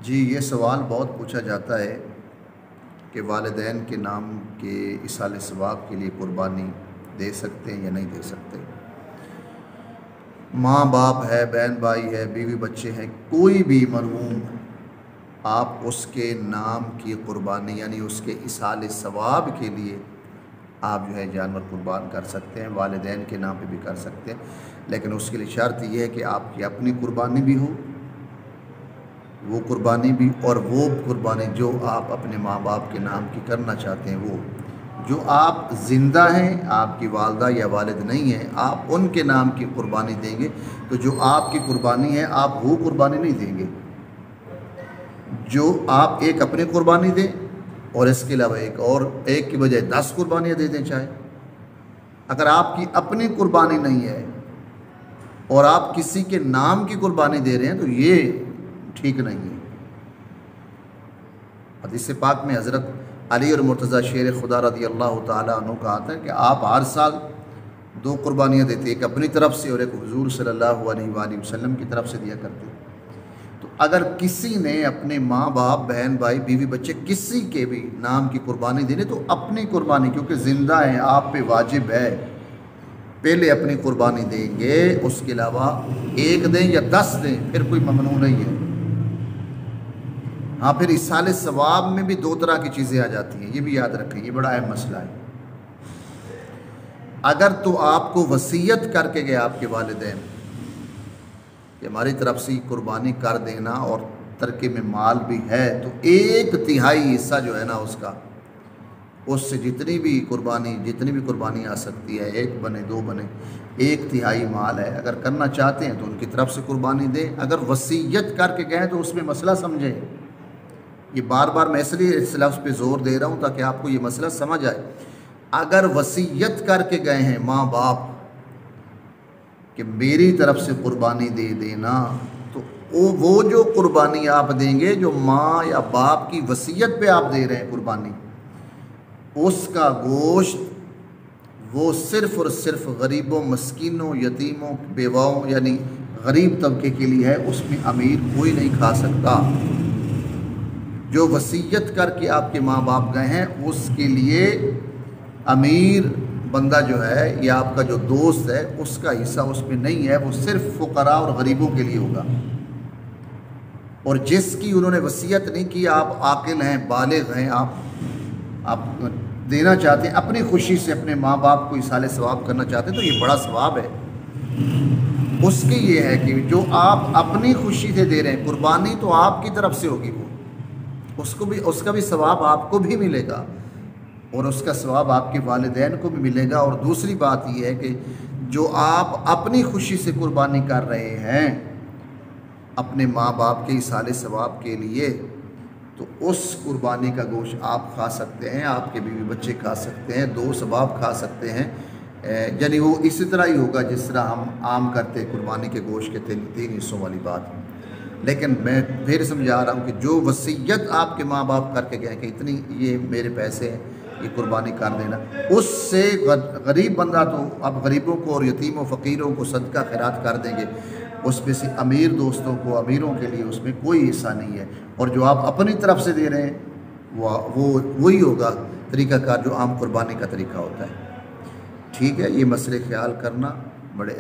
جی یہ سوال بہت پوچھا جاتا ہے کہ والدین کے نام کے ایصال ثواب کے لیے قربانی دے سکتے ہیں یا نہیں دے سکتے۔ ماں باپ ہے، بہن بھائی ہے، بیوی بچے ہیں، کوئی بھی مرحوم آپ اس کے نام کی قربانی یعنی اس کے ایصال ثواب کے لیے آپ جو ہے جانور قربان کر سکتے ہیں، والدین کے نام پہ بھی کر سکتے ہیں، لیکن اس کے لیے شرط یہ ہے کہ آپ کی اپنی قربانی بھی ہو، وہ قربانی بھی، اور وہ قربانی جو آپ اپنے ماں باپ کے نام کی کرنا چاہتے ہیں وہ جو آپ زندہ ہیں، آپ کی والدہ یا والد نہیں ہیں، آپ ان کے نام کی قربانی دیں گے تو جو آپ کی قربانی ہے آپ وہ قربانی نہیں دیں گے۔ جو آپ ایک اپنی قربانی دیں اور اس کے علاوہ ایک کی بجائے 10 قربانیاں دے دیں چاہے، اگر آپ کی اپنی قربانی نہیں ہے اور آپ کسی کے نام کی قربانی دے رہے ہیں تو یہ ٹھیک نہیں ہے۔ حدیث پاک میں حضرت علی اور مرتضیٰ شیر خدا رضی اللہ تعالیٰ عنہ کا آتا ہے کہ آپ ہر سال 2 قربانیاں دیتے، ایک اپنی طرف سے اور ایک حضور صلی اللہ علیہ وآلہ وسلم کی طرف سے دیا کرتے۔ تو اگر کسی نے اپنے ماں باپ، بہن بھائی، بیوی بچے کسی کے بھی نام کی قربانی دینے تو اپنی قربانی، کیونکہ زندہ ہیں، آپ پہ واجب ہے، پہلے اپنی قربانی دیں گے، اس کے علاوہ 1 دیں یا 10 دیں پھر کوئی ممنوع نہیں ہے۔ ہاں پھر ایصال ثواب میں بھی 2 طرح کی چیزیں آ جاتی ہیں، یہ بھی یاد رکھیں، یہ بڑا اہم مسئلہ ہے۔ اگر تو آپ کو وصیت کر کے گئے آپ کے والدین کہ ہماری طرف سے قربانی کر دینا اور ترکے میں مال بھی ہے تو 1/3 حصہ جو ہے نا اس سے جتنی بھی قربانی آ سکتی ہے، 1 بنے 2 بنے، 1/3 مال ہے، اگر کرنا چاہتے ہیں تو ان کی طرف سے قربانی دیں۔ اگر وصیت کر کے گئے تو اس میں مسئلہ سمجھیں، یہ بار بار میں اس لیے اس لفظ پہ زور دے رہا ہوں تاکہ آپ کو یہ مسئلہ سمجھ آئے۔ اگر وصیت کر کے گئے ہیں ماں باپ کہ میری طرف سے قربانی دے دینا، تو وہ جو قربانی آپ دیں گے، جو ماں یا باپ کی وصیت پہ آپ دے رہے ہیں قربانی، اس کا گوشت وہ صرف اور صرف غریبوں، مسکینوں، یتیموں، بیواؤں یعنی غریب طبقے کے لیے ہے، اس میں امیر کوئی نہیں کھا سکتا۔ جو وصیت کر کے آپ کے ماں باپ گئے ہیں اس کے لیے امیر بندہ جو ہے یا آپ کا جو دوست ہے اس کا حصہ اس میں نہیں ہے، وہ صرف فقراء اور غریبوں کے لیے ہوگا۔ اور جس کی انہوں نے وصیت نہیں کی، آپ عاقل ہیں، بالغ ہیں، آپ دینا چاہتے ہیں اپنی خوشی سے، اپنے ماں باپ کو ایصال ثواب کرنا چاہتے ہیں تو یہ بڑا ثواب ہے۔ اس کی یہ ہے کہ جو آپ اپنی خوشی سے دے رہے ہیں قربانی تو آپ کی طرف سے ہوگی، وہ اس کا بھی ثواب آپ کو بھی ملے گا اور اس کا ثواب آپ کے والدین کو بھی ملے گا۔ اور دوسری بات یہ ہے کہ جو آپ اپنی خوشی سے قربانی کر رہے ہیں اپنے ماں باپ کے ایصال ثواب کے لیے، تو اس قربانی کا گوشت آپ کھا سکتے ہیں، آپ کے بیوی بچے کھا سکتے ہیں، 2 ثواب کھا سکتے ہیں، یعنی وہ اسی طرح ہی ہوگا جس طرح ہم عام کرتے قربانی کے گوشت کے 3 حصوں والی بات۔ لیکن میں پھر سمجھا رہا ہوں کہ جو وصیت آپ کے ماں باپ کر کے گئے کہ اتنی یہ میرے پیسے ہیں، یہ قربانی کر دینا، اس سے غریب بندہ تو اب غریبوں کو اور یتیموں فقیروں کو صدقہ خیرات کر دیں گے، اس میں سے امیر دوستوں کو، امیروں کے لیے اس میں کوئی حصہ نہیں ہے، اور جو آپ اپنی طرف سے دے رہے ہیں وہی ہوگا طریقہ کار جو عام قربانی کا طریقہ ہوتا ہے۔ ٹھیک ہے، یہ مسئلے خیال کرنا بڑے